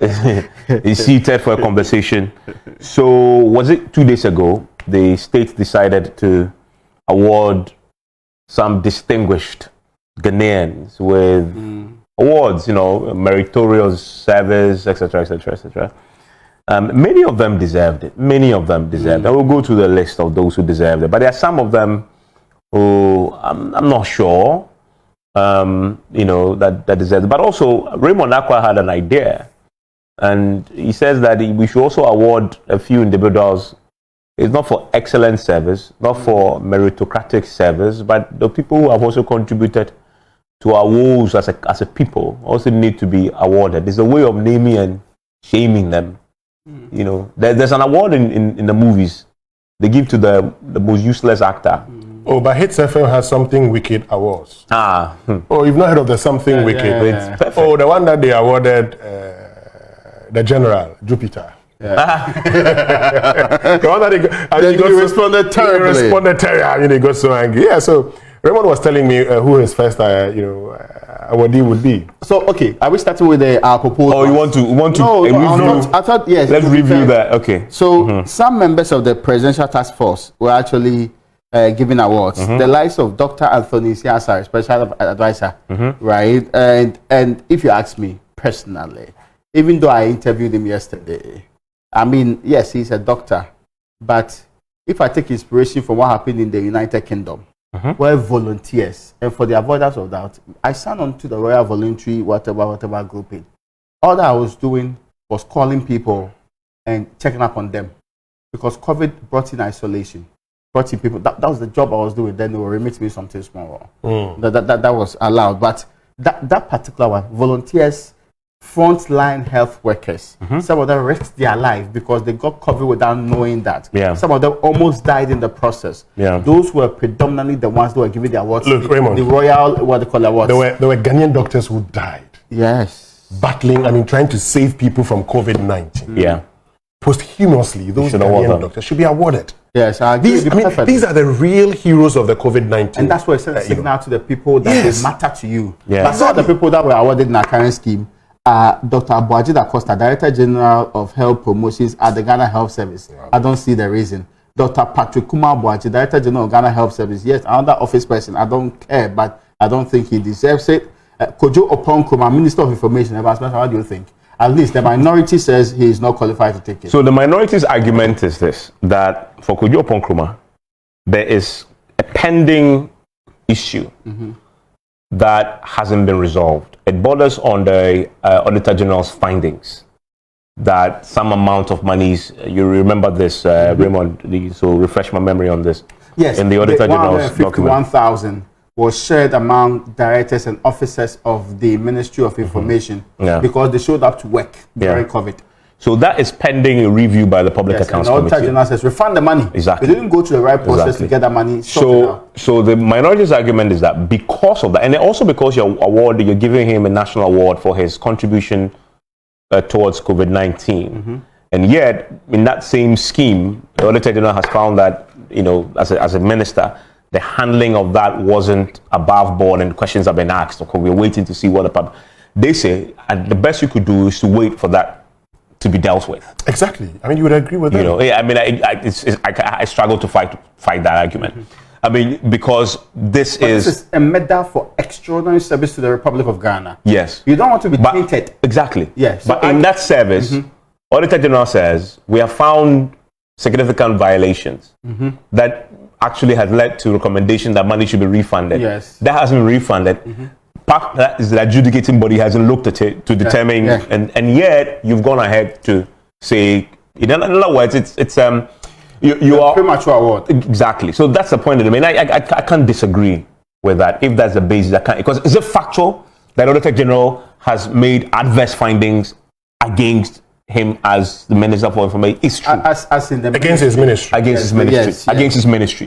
is seated for a conversation. So was it 2 days ago the state decided to award some distinguished Ghanaians with awards, meritorious service, etc., etc., etc. Many of them deserved it. Many of them deserved it. I will go to the list of those who deserved it. But there are some of them who I'm not sure, that deserved it. But also, Raymond Acquah had an idea. And he says that we should also award a few individuals. It's not for excellent service, not for meritocratic service, but the people who have also contributed to our woes as a people also need to be awarded. There's a way of naming and shaming them. There's an award in the movies they give to the most useless actor. Oh, but Hits FM has Something Wicked Awards. Oh, you've not heard of the Something Wicked? It's perfect. Oh, the one that they awarded the General, Jupiter. The one that he responded terribly. He responded terribly. He got so angry. Yeah, so Raymond was telling me who his first awardee would be. So, okay, are we starting with our proposal? Oh, you want to No, I thought, yes. Let's review that. Okay. So, some members of the Presidential Task Force were actually giving awards. The likes of Dr. Anthony Siasar, Special Advisor, right? And if you ask me personally, even though I interviewed him yesterday, I mean, yes, he's a doctor, but if I take inspiration from what happened in the United Kingdom, where volunteers, and for the avoidance of doubt, I signed on to the Royal Voluntary whatever grouping. All that I was doing was calling people and checking up on them, because COVID brought in isolation, brought in people. That was the job I was doing. Then they will remit me something small. That was allowed, but that particular one, volunteers, frontline health workers, some of them risked their life because they got COVID without knowing that. Some of them almost died in the process. Those were predominantly the ones that were given the awards. Look, Raymond, the royal, what they call awards. There were Ghanaian doctors who died. Yes. Battling, trying to save people from COVID-19. Posthumously, those Ghanaian doctors should be awarded. Yes, I agree. These are the real heroes of the COVID-19. And that's why it sends a signal to the people that they matter to you. But some of the people that were awarded in our current scheme, Dr. Amoah Costa, Director General of Health Promotions at the Ghana Health Service. I don't see the reason. Dr. Patrick Kumar Boachi, Director General of Ghana Health Service. Yes, another office person. I don't care, but I don't think he deserves it. Kojo Oponkroma, Minister of Information. What do you think? At least the minority says he is not qualified to take it. So the minority's argument is this, that for Kojo Oponkroma, there is a pending issue that hasn't been resolved. It borders on the Auditor General's findings that some amount of monies, you remember this, Raymond, so refresh my memory on this. Yes, in the Auditor General's document. 151,000 was shared among directors and officers of the Ministry of Information because they showed up to work during COVID. So that is pending a review by the Public Accounts Committee. The Auditor General says refund the money. Exactly. They didn't go to the right process to get that money. So the minority's argument is that because of that, and also because you're giving him a national award for his contribution towards COVID-19, and yet in that same scheme, the Auditor General has found that as a minister, the handling of that wasn't above board, and questions have been asked. Okay, we're waiting to see what the public. They say, and the best you could do is to wait for that to be dealt with. Exactly. You would agree with that. I struggle to fight that argument. Because this is a medal for extraordinary service to the Republic of Ghana. Yes. You don't want to be tainted. Exactly. Yes. But in that service, Auditor General says we have found significant violations that actually has led to recommendation that money should be refunded. Yes. That hasn't been refunded. That is the adjudicating body hasn't looked at it to determine, and yet you've gone ahead to say, in other words, it's you are premature award. Exactly. So that's the point of it. I can't disagree with that. If that's the basis, I can't, because is it factual that Auditor General has made adverse findings against him as the Minister for Information? It's true. As in the against his ministry. Against his ministry. Yes. Against his ministry.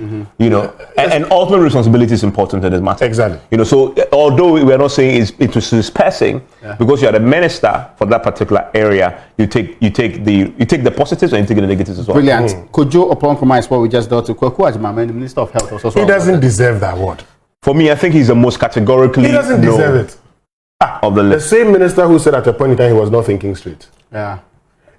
And ultimate responsibility is important in this matter. Exactly. So although we're not saying it was dispersing, because you are the minister for that particular area, you take the positives and you take the negatives as well. Brilliant. Kojo Oponkroma is what we just dealt to. Kwaku Agyeman, the Minister of Health, also. He doesn't deserve that award. For me, I think he's the most categorically. He doesn't deserve it. of the The list. same minister who said at a point in time he was not thinking straight. Yeah.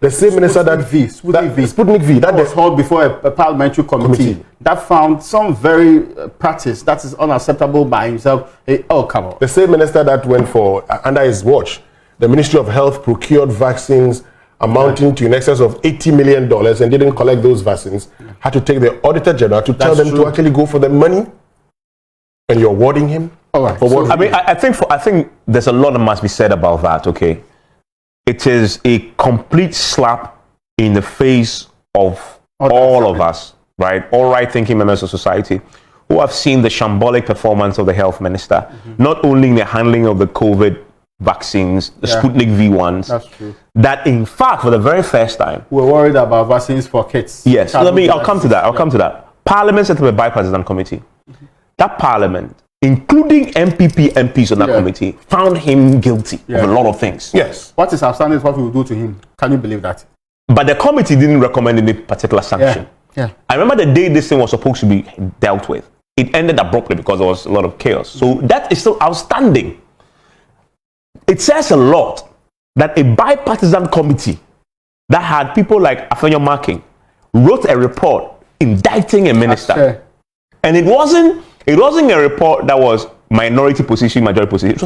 The same minister that Sputnik V that was held before a parliamentary committee that found some very practice that is unacceptable by himself. Oh, come on. The same minister that went for under his watch, the Ministry of Health procured vaccines amounting to in excess of $80 million and didn't collect those vaccines, had to take the Auditor General to tell them to actually go for the money, and you're awarding him. All right. For what? I mean, I think there's a lot that must be said about that. Okay, it is a complete slap in the face of all of us, right? All right-thinking members of society who have seen the shambolic performance of the health minister, not only in the handling of the COVID vaccines, the Sputnik V ones. That's true. That in fact, for the very first time, we're worried about vaccines for kids. Yes, I'll come to that. Parliament set up a bipartisan committee. That parliament, including MPs on that committee, found him guilty of a lot of things. Yes. What is outstanding is what we will do to him. Can you believe that? But the committee didn't recommend any particular sanction. Yeah. I remember the day this thing was supposed to be dealt with. It ended abruptly because there was a lot of chaos. So that is still outstanding. It says a lot that a bipartisan committee that had people like Afenyo Marking wrote a report indicting a minister. And it wasn't a report that was minority position, majority position. It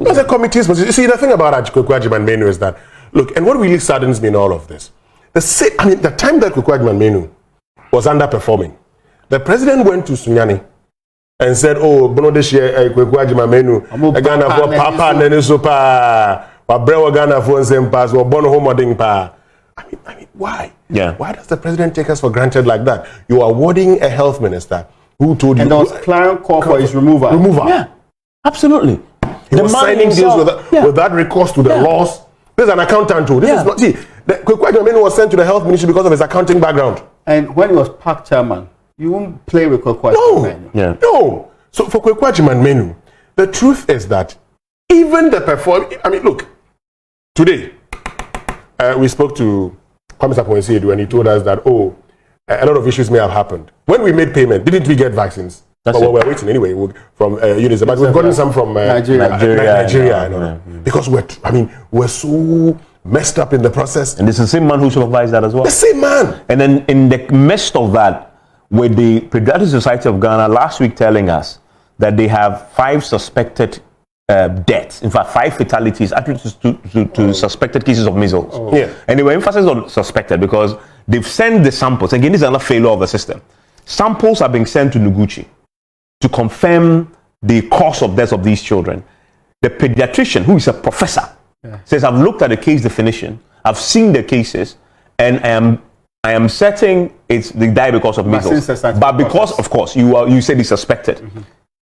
was a committee's position. You see, the thing about Acquah Menu is that, look, and what really saddens me in all of this, the time that Acquah Menu was underperforming, the president went to Sunyani and said, oh, Bono this year, Acquah Menu, Ghana for Papa Nenesopa, Wabrewa Ghana for Zempas, or Bono Homoding Pa. I mean, why? Yeah. Why does the president take us for granted like that? You are awarding a health minister who told you. And there was clear call for his removal. Yeah, absolutely. He was signing deals with that recourse to the laws. This is an accountant too. This is not. See, Acquah Menu was sent to the health ministry because of his accounting background. And when he was park chairman, you won't play with Acquah Menu. Yeah. No. So for Acquah Menu, the truth is that even the performance. I mean, look. Today, we spoke to Kwame Sapon-Siedu and he told us that a lot of issues may have happened. When we made payment, didn't we get vaccines? But we're waiting anyway from UNICEF. But we've gotten some from Nigeria. Because we're so messed up in the process. And it's the same man who supervised that as well. The same man. And then in the midst of that, with the Pediatric Society of Ghana last week telling us that they have 5 suspected deaths, in fact 5 fatalities attributed to suspected cases of measles. Yeah. And they were emphasizing on suspected because they've sent the samples. Again, this is another failure of the system. Samples are being sent to Noguchi to confirm the cause of death of these children. The pediatrician, who is a professor, says, I've looked at the case definition, I've seen the cases, and I am certain they die because of measles. But because, of course, you said he's suspected.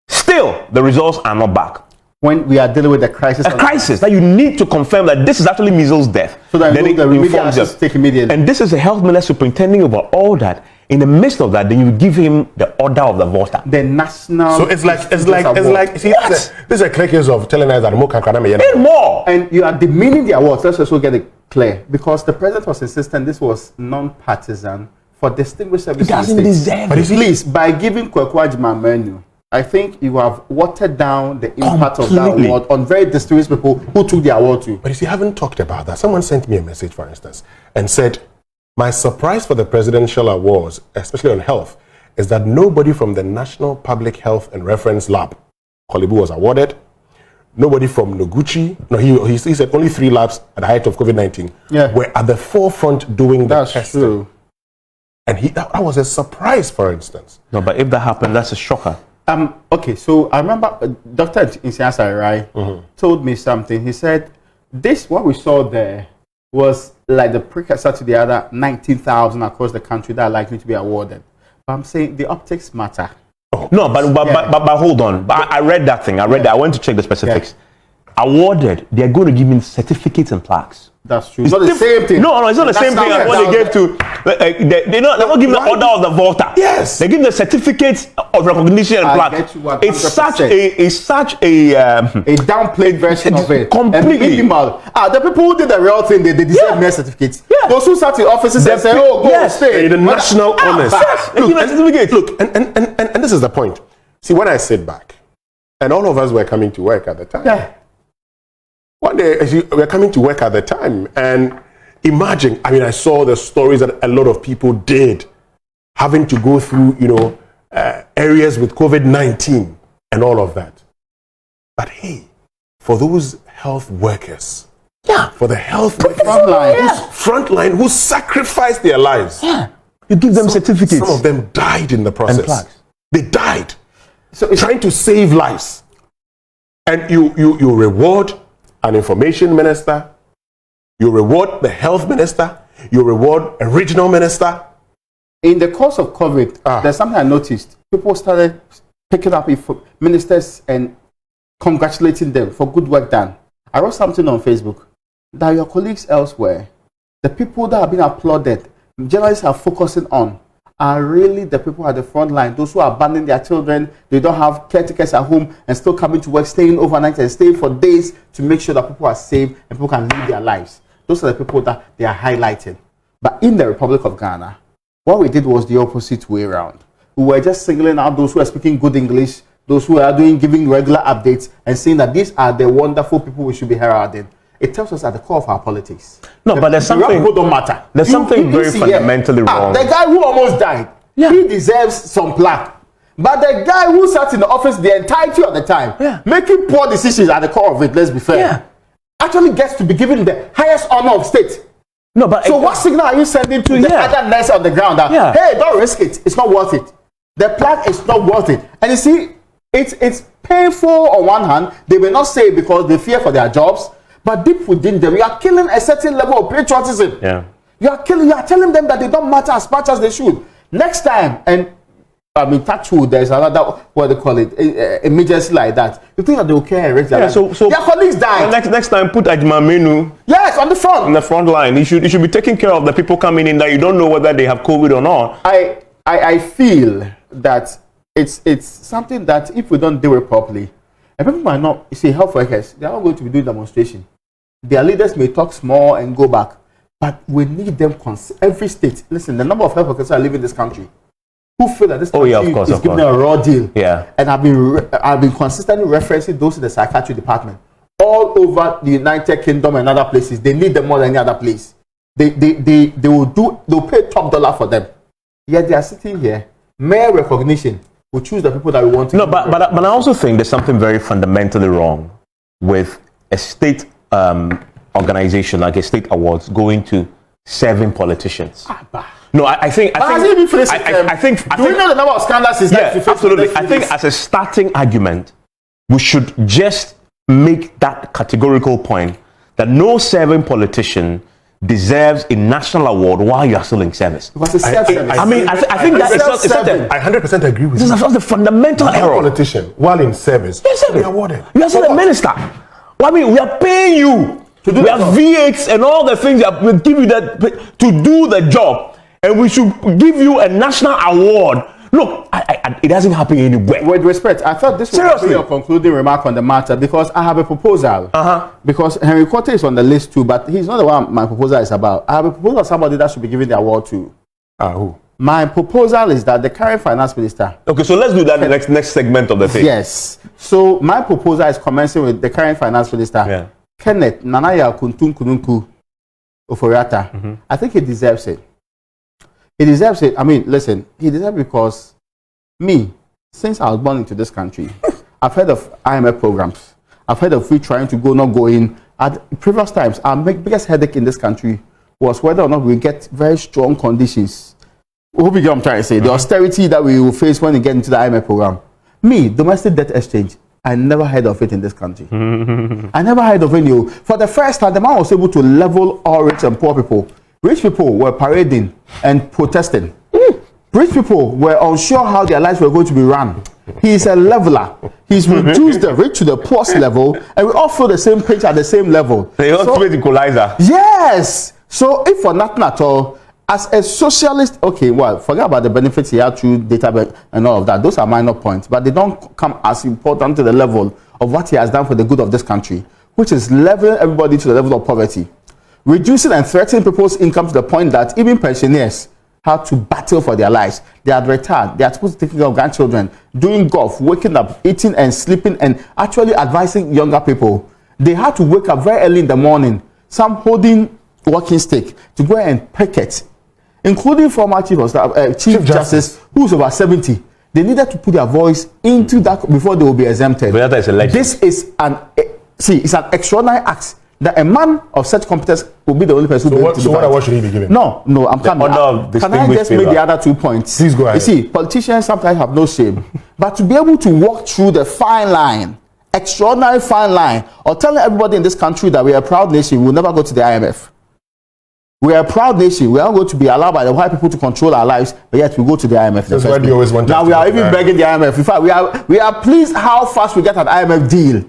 Still, the results are not back. When we are dealing with a crisis that you need to confirm that this is actually measles death. So that then the remedial actions take immediately. And this is a health minister superintending over all that. In the midst of that, then you give him the order of the voter. The national. So it's like. See, this is a clear case of telling us that more. And you are demeaning the awards. Let's also get it clear, because the president was insisting this was non-partisan for distinguished service. He doesn't deserve it. Please, by giving Acquah Menu, I think you have watered down the impact of that award on very distinguished people who took the award too. But you see, I haven't talked about that. Someone sent me a message, for instance, and said, my surprise for the presidential awards, especially on health, is that nobody from the National Public Health and Reference Lab, Kolibu, was awarded. Nobody from Noguchi, he said only 3 labs at the height of COVID-19 were at the forefront doing the testing. True. And that was a surprise, for instance. No, but if that happened, that's a shocker. Okay, so I remember Dr. Insiasa told me something. He said, what we saw there was like the precursor to the other 19,000 across the country that are likely to be awarded. But I'm saying the optics matter. No, but hold on. But I read that thing. I went to check the specifics. Awarded, they're going to give me certificates and plaques. That's true. It's not the same thing. No, it's not the same thing as what they gave to. They're not giving the order of the voter. Yes, they give the certificates of recognition and plaques. It's such a downplayed version of it. Completely. The people who did the real thing, they deserve mere certificates. Those who sat in offices and said, go stay. The national honors. Look, and this is the point. See, when I sit back, and all of us were coming to work at the time. One day, as we were coming to work at the time, and imagine, I mean, I saw the stories that a lot of people did, having to go through, areas with COVID-19 and all of that. But hey, for those health workers, for the health frontline who sacrificed their lives, you give them certificates. Some of them died in the process. And plaques. They died. So trying to save lives. And you reward an information minister, you reward the health minister, you reward a regional minister. In the course of COVID, there's something I noticed. People started picking up ministers and congratulating them for good work done. I wrote something on Facebook that your colleagues elsewhere, the people that have been applauded, journalists are focusing on, are really the people at the front line, those who are abandoning their children, they don't have caretakers at home and still coming to work, staying overnight and staying for days to make sure that people are safe and people can live their lives. Those are the people that they are highlighting. But in the Republic of Ghana, what we did was the opposite way around. We were just singling out those who are speaking good English, those who are giving regular updates and saying that these are the wonderful people we should be heralding. It tells us at the core of our politics. No, but there's something. People don't matter. There's something very fundamentally wrong. The guy who almost died, he deserves some plaque. But the guy who sat in the office the entirety of the time, making poor decisions at the core of it, let's be fair, actually gets to be given the highest honor of state. No, but so what signal are you sending to the other nurse on the ground that, hey, don't risk it, it's not worth it. The plaque is not worth it. And you see, it's painful on one hand. They will not say it because they fear for their jobs, but deep within them, you are killing a certain level of patriotism. You are telling them that they don't matter as much as they should. Next time, and I mean, touch wood, there's another, what they call it, emergency like that. You think that they will care and raise their life? So their colleagues died. Next time, put Ajma Menu. Yes, on the front. On the front line. You should be taking care of the people coming in that you don't know whether they have COVID or not. I feel that it's something that if we don't do it properly, and people might not, you see, health workers, they are not going to be doing demonstration. Their leaders may talk small and go back, but we need them every state. Listen, the number of health workers that live in this country who feel that this country is giving them a raw deal. And I've been consistently referencing those in the psychiatry department all over the United Kingdom and other places. They need them more than any other place. They'll pay top dollar for them. Yet they are sitting here, mere recognition. We choose the people that we want to. No, but I also think there's something very fundamentally wrong with a state organization like a state awards going to serving politicians. No, I think. Do we know the number of scandals is like? Absolutely. I think as a starting argument, we should just make that categorical point that no serving politician deserves a national award while you are still in service. Because it's self-service. I think that is not. I 100% agree with you. This is the fundamental error. A politician, while in service, you're awarded. You are still a minister. Well, I mean, we are paying you. We have V8s and all the things that will give you that to do the job, and we should give you a national award. Look, it doesn't happen anywhere. With respect, I thought this was your concluding remark on the matter because I have a proposal. Because Henry Quarter is on the list too, but he's not the one my proposal is about. I have a proposal of somebody that should be given the award to. Who? My proposal is that the current finance minister. Okay, so let's do that in the next segment of the thing. Yes. So my proposal is commencing with the current finance minister, Kenneth Nanaya Kuntun Kununku Oforiata. I think he deserves it. He deserves it. I mean, listen, he deserves it because me, since I was born into this country, I've heard of IMF programs. I've heard of we trying to go, not going. At previous times, our biggest headache in this country was whether or not we get very strong conditions. Hope you get what I'm trying to say. The austerity that we will face when we get into the IMF program. Me, domestic debt exchange, I never heard of it in this country. I never heard of any. For the first time, the man was able to level all rich and poor people. Rich people were parading and protesting. Rich people were unsure how their lives were going to be run. He is a leveler. He's reduced the rich to the poor's level, and we all feel the same pinch at the same level. The ultimate equalizer. Yes. So if for nothing at all, as a socialist, okay, well, forget about the benefits he had through data and all of that. Those are minor points, but they don't come as important to the level of what he has done for the good of this country, which is leveling everybody to the level of poverty. Reducing and threatening people's income to the point that even pensioners have to battle for their lives. They are retired. They are supposed to take care of grandchildren, doing golf, waking up, eating and sleeping, and actually advising younger people. They had to wake up very early in the morning, some holding walking stick, to go and picket, including former Chief Justice, who's over 70. They needed to put their voice into that before they will be exempted. But that is a legend. This is it's an extraordinary act that a man of such competence will be the only person who will be able to do that. What should he be given? No, I'm coming. Can I just make the other 2 points? Please go ahead. You see, politicians sometimes have no shame, but to be able to walk through the fine line, extraordinary fine line, or telling everybody in this country that we are a proud nation, we will never go to the IMF. We are a proud nation. We are not going to be allowed by the white people to control our lives, but yet we go to the IMF. That's why you always want. Now we are even begging the IMF. In fact, we are pleased how fast we get an IMF deal.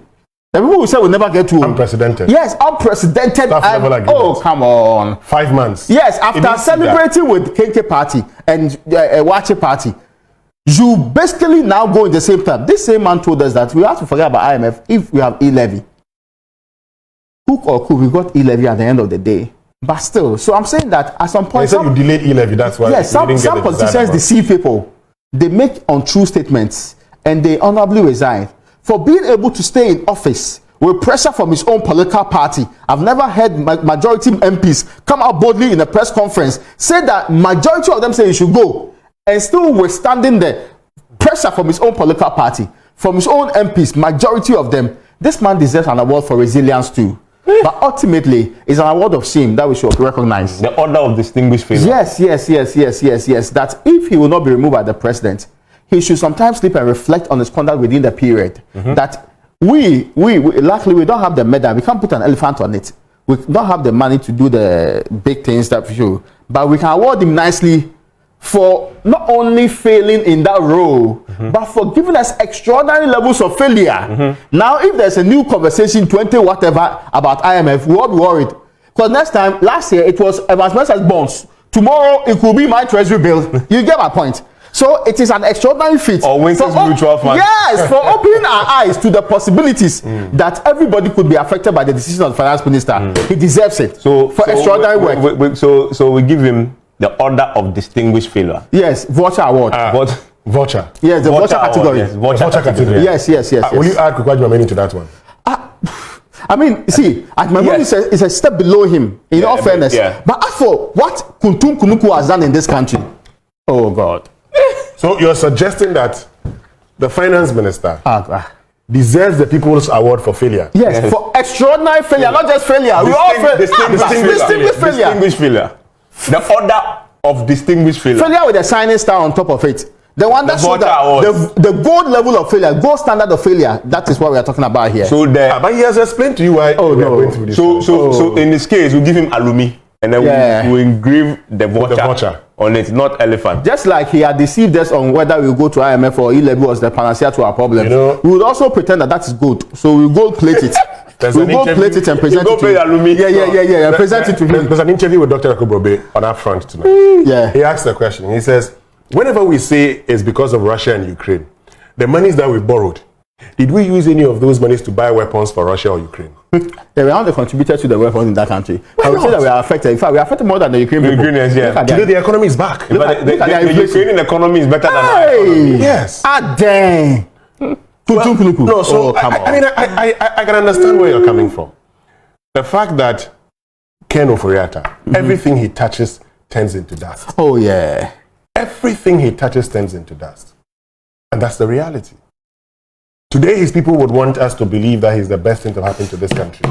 The people who say we'll never get to unprecedented. Yes, unprecedented. Oh, come on. 5 months. Yes, after celebrating with Kenke Party and Wache Party, you basically now go in the same time. This same man told us that we have to forget about IMF if we have e-levy. Hook or crook, we got e-levy at the end of the day. But still, so I'm saying that at some point... They said you delayed e-levy, that's why... Yes, some politicians deceive people. They make untrue statements and they honorably resign. For being able to stay in office with pressure from his own political party, I've never heard majority MPs come out boldly in a press conference, say that majority of them say he should go, and still withstanding the pressure from his own political party, from his own MPs, majority of them. This man deserves an award for resilience too. But ultimately, it's an award of shame that we should recognize. The order of distinguished favor. Yes. That if he will not be removed by the president, he should sometimes sleep and reflect on his conduct within the period. That we luckily we don't have the medal. We can't put an elephant on it. We don't have the money to do the big things that we should. But we can award him nicely for not only failing in that role, but for giving us extraordinary levels of failure. Now, if there's a new conversation, 20 whatever, about IMF, we won't be worried. Because last year, it was Evans Mensah's bonds. Tomorrow, it could be my treasury bill. You get my point. So, it is an extraordinary feat. Or Winston's mutual fund. Yes, for opening our eyes to the possibilities that everybody could be affected by the decision of the finance minister. He deserves it for extraordinary work. So we give him the order of distinguished failure. Yes, Vulture Award. Vulture. Yes, the Vulture category. Yes, Vulture category. Yes. Will you add Kwajima Meni to that one? I mean, see, my mom is a step below him, in all fairness. But as for what Kuntum Kunuku has done in this country, oh God. So you're suggesting that the finance minister deserves the People's Award for failure? Yes, for extraordinary failure, not just failure. Distinguished failure. The order of distinguished failure. Failure with a shining star on top of it. The one that shows the gold level of failure, gold standard of failure. That is what we are talking about here. So but he has explained to you why we are going through this. So in this case, we give him alumi, and then we engrave the vulture on it, not elephant. Just like he had deceived us on whether we go to IMF or e-levy was the panacea to our problem. We would also pretend that is good. So we gold plate it. We'll go plate it and present it to him. Present it to him. There's an interview with Dr. Akubrobe on our front tonight. He asked a question. He says, whenever we say it's because of Russia and Ukraine, the monies that we borrowed, did we use any of those monies to buy weapons for Russia or Ukraine? We are not contributed to the weapons in that country. I would say that we are affected. In fact, we are affected more than the Ukrainians. Today the economy is back. The Ukrainian economy is better than our economy. Yes. Dang. No, so I can understand where you're coming from. The fact that Ken Oforiatta, everything he touches turns into dust. Oh yeah. Everything he touches turns into dust. And that's the reality. Today his people would want us to believe that he's the best thing to happen to this country.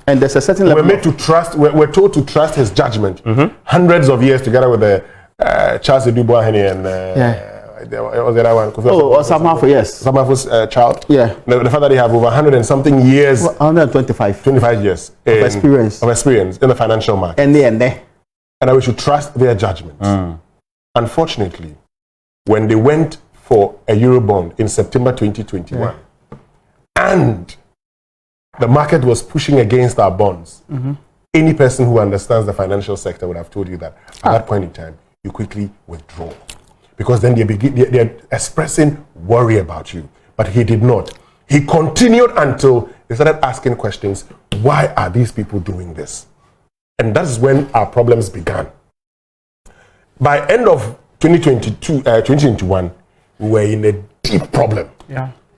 And there's a certain level we're told to trust his judgment. Hundreds of years together with the Charles Dubois and was the other one? Samafo, yes. Samafo's child. Yeah. The fact that they have over 100 and something years. 125. 25 years. Of experience in the financial market. And that we should trust their judgment. Unfortunately, when they went for a Eurobond in September 2021, and the market was pushing against our bonds, any person who understands the financial sector would have told you that at that point in time, you quickly withdraw. Because then they're expressing worry about you. But he did not. He continued until they started asking questions. Why are these people doing this? And that's when our problems began. By end of 2021, we were in a deep problem.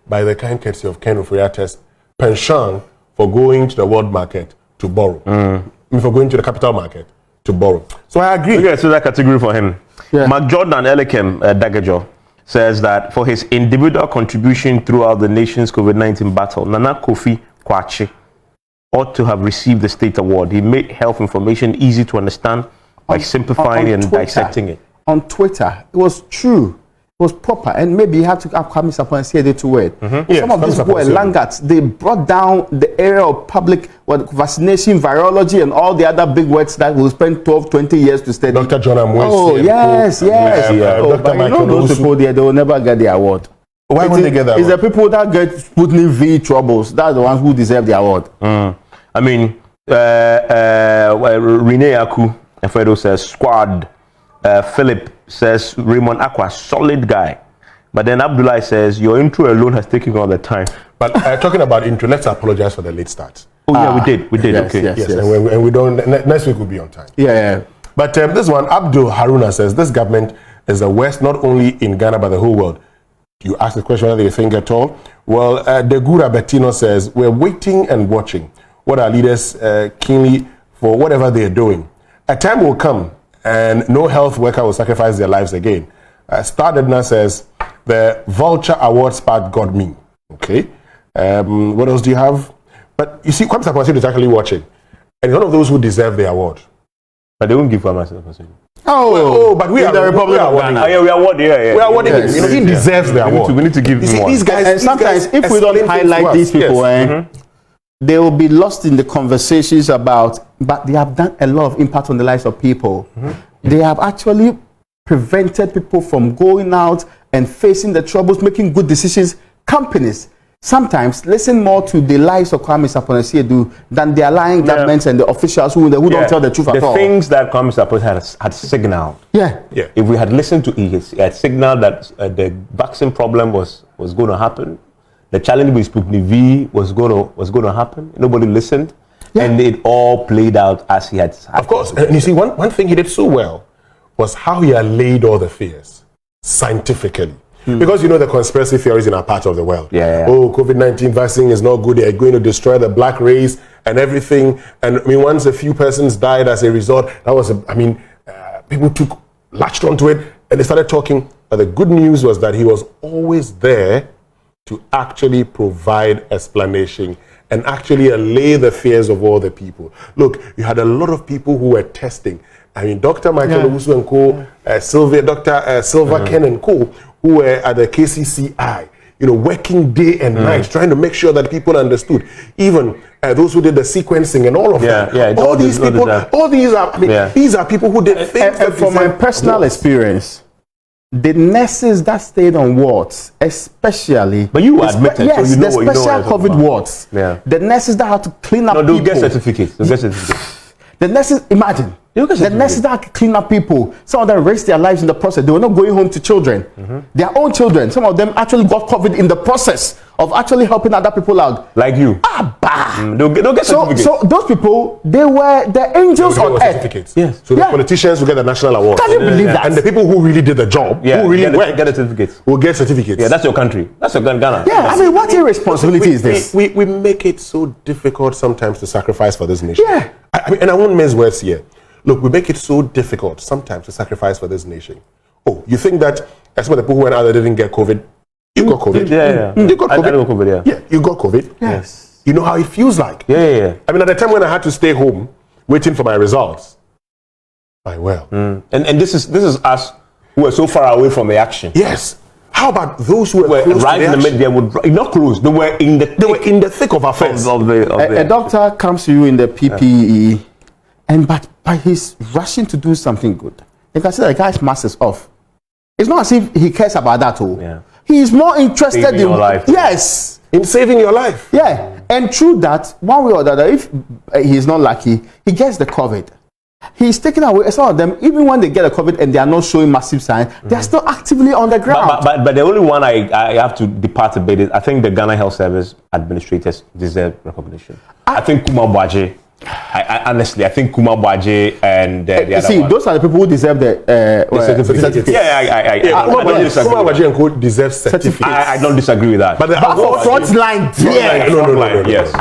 By the kind courtesy of Ken Oforiatta's penchant for going to the world market to borrow. I mean, for going to the capital market to borrow. So I agree. Okay, so that category for him. Yeah. Mark Jordan Elikem Dagajo says that for his individual contribution throughout the nation's COVID-19 battle, Nana Kofi Kwachi ought to have received the state award. He made health information easy to understand by simplifying and Twitter, dissecting it. On Twitter, it was true. It was proper, and maybe you had to have come up and say it to it. Yes, Some of these were Langarts. They brought down the area of public vaccination, virology, and all the other big words that we'll spend 12, 20 years to study. Dr. John Amoah. Oh, yes. Dr. But you know those people there, they will never get the award. Why won't they get that It's award? the people that get Sputnik V troubles. That's the ones who deserve the award. I mean, Rene Aku Efedo says squad. Philip says Raymond Acquah, solid guy. But then Abdullah says your intro alone has taken all the time. But talking about intro, let's apologize for the late start. Oh yeah, we did. Yes, Okay. yes. And we don't. Next week will be on time. Yeah. But this one, Abdul Haruna says this government is the worst, not only in Ghana but the whole world. You ask the question whether you think at all. Well, Degura Bettino says we're waiting and watching what our leaders keenly for whatever they are doing. A time will come and no health worker will sacrifice their lives again. Stardedna says the Vulture Awards part got me. Okay. What else do you have? But you see, Kwame Saponsi is actually watching, and he's one of those who deserve the award. But they won't give Kwame Saponsi. But we are the Republic of awarding Ghana. him. Yeah, we award. Yeah. We are awarding Yes. him. He deserves the award. We need to give You him see, one. these guys. And these sometimes, guys if we don't explain things highlight to us. these people, Yes. they will be lost in the conversations about, but they have done a lot of impact on the lives of people. They have actually prevented people from going out and facing the troubles, making good decisions. Companies sometimes listen more to the lives of Kwame Saponsi than the aligned governments and the officials who don't tell the truth at all. The things that Kwame Saponsi had signaled. Yeah. If we had listened to it, he had signaled that the vaccine problem was going to happen. The challenge with Sputnik V was going to happen. Nobody listened, and it all played out as he had. Of course, and you see, one thing he did so well was how he allayed all the fears scientifically. Because you know the conspiracy theories in our part of the world. Oh, COVID-19 vaccine is not good. They're going to destroy the black race and everything. And I mean, once a few persons died as a result, that was, people latched onto it and they started talking. But the good news was that he was always there to actually provide explanation and actually allay the fears of all the people. Look, you had a lot of people who were testing. I mean, Dr. Michael Owusu and co, Dr. Silva Ken and co, who were at the KCCI, working day and night, trying to make sure that people understood. Even those who did the sequencing and all of that. All these people, these are people who did things. And from my personal experience, the nurses that stayed on wards, especially, but you admitted, yes, so you know the what you know special what COVID wards, the nurses that had to clean up they'll people. get certificates. The nurses, imagine, the nurses that had to clean up people, some of them risked their lives in the process. They were not going home to children, their own children. Some of them actually got COVID in the process of actually helping other people out. Like you. They'll get certificates. So those people, they were the angels on earth. Yes. So the politicians will get the national award. Can you believe that? And the people who really did the job, who really worked, get the certificates. will get certificates. Yeah, that's your country. That's your Ghana. Yeah, I mean, what irresponsibility is this? We make it so difficult sometimes to sacrifice for this nation. Yeah. I mean, and I won't mince words here. Look, we make it so difficult sometimes to sacrifice for this nation. Oh, you think that some of the people who went out there didn't get COVID? You got COVID. You got COVID. I got COVID, Yeah, you got COVID. Yes. You know how it feels like. Yeah. I mean, at the time when I had to stay home waiting for my results, And this is us who are so far away from the action. Yes. How about those who were close right to the in the action? middle? They would not close. They were in the thick of affairs. A doctor comes to you in the PPE, but he's rushing to do something good. You can see the guy's mask is off. It's not as if he cares about that all. Yeah. He's more interested Saving in your life. Yes. In saving your life. Yeah. And through that, one way or the other, if he's not lucky, he gets the COVID. He's taken away some of them, even when they get a COVID and they are not showing massive signs, they're still actively on the ground. But the only one I have to depart a bit is I think the Ghana Health Service administrators deserve recognition. I think Kuma Bwaje I honestly, I think Kuma Bwaje and the other one. Those are the people who deserve the certificate. Kuma Bwaje and Co deserve certificates. I don't disagree with that. But for Frontline, no. Yes.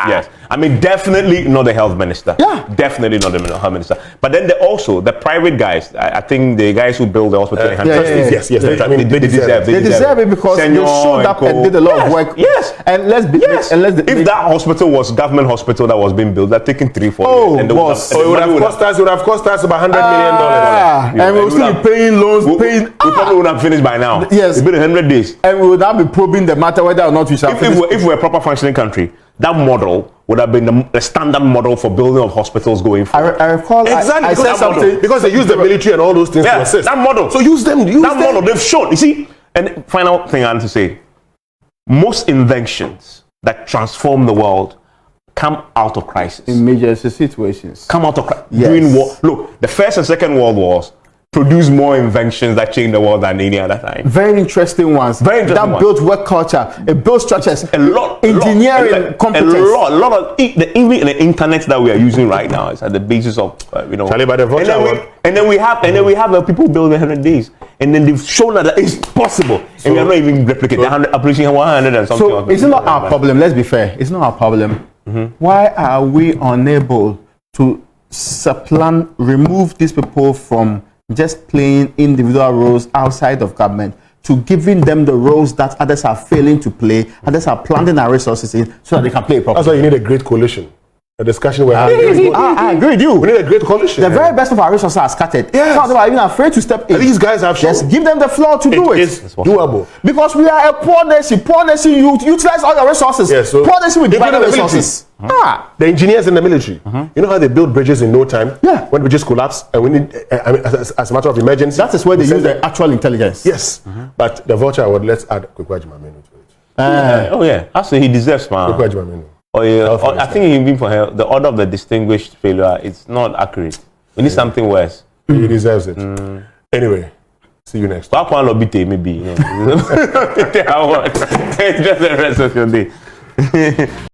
Yes. I mean, definitely not the health minister. Yeah. Definitely not the health minister. But then also the private guys. I think the guys who build the hospital. Yes. They deserve it because they showed up and did a lot of work. Yes. And if that hospital was government hospital that was being built, that taken 3-4 years. And it would have cost us about $100 million. And we would still be paying loans. We probably would have finished by now. Yes. It's been 100 days. And we would now be probing the matter whether or not we shall finish. If we're a proper functioning country, that model would have been the standard model for building of hospitals going forward. I recall exactly I said something because they use the military and all those things to assist. That model. So use them. Model they've shown. You see, and final thing I want to say: most inventions that transform the world come out of crisis. Emergency situations. Come out of crisis. Yes. During war. Look, the First and Second World Wars produce more inventions that change the world than any other time. Very interesting ones. That built work culture. It built structures. Engineering competence. A lot of even the internet that we are using right now is at the basis of and then we have people building 100 days, and then they've shown that it's possible, and we are not even replicating appreciating 100 and something. So it's not our problem. Let's be fair. It's not our problem. Why are we unable to remove these people from just playing individual roles outside of government to giving them the roles that others are failing to play, others are planting our resources in so that they can play properly? That's why you need a great coalition. A discussion where I agree with you. We need a great coalition. The very best of our resources are scattered. Yes. Some of them are even afraid to step in. And these guys have shown. Just give them the floor to do it. It's doable. Because we are a poor nation. Poor nation, you utilize all your resourons. Yes, so poor nation with divided resources. The engineers in the military, you know how they build bridges in no time? Yeah. When bridges collapse and we need, as a matter of emergency. That is where they use the actual intelligence. Yes. But the vulture award, let's add Acquah to it. Oh yeah, actually he deserves, man. Acquah. Oh yeah, I think even for her, the order of the distinguished failure, it's not accurate. We need something worse. He deserves it. Anyway, see you next time. Maybe. Just the rest of your day.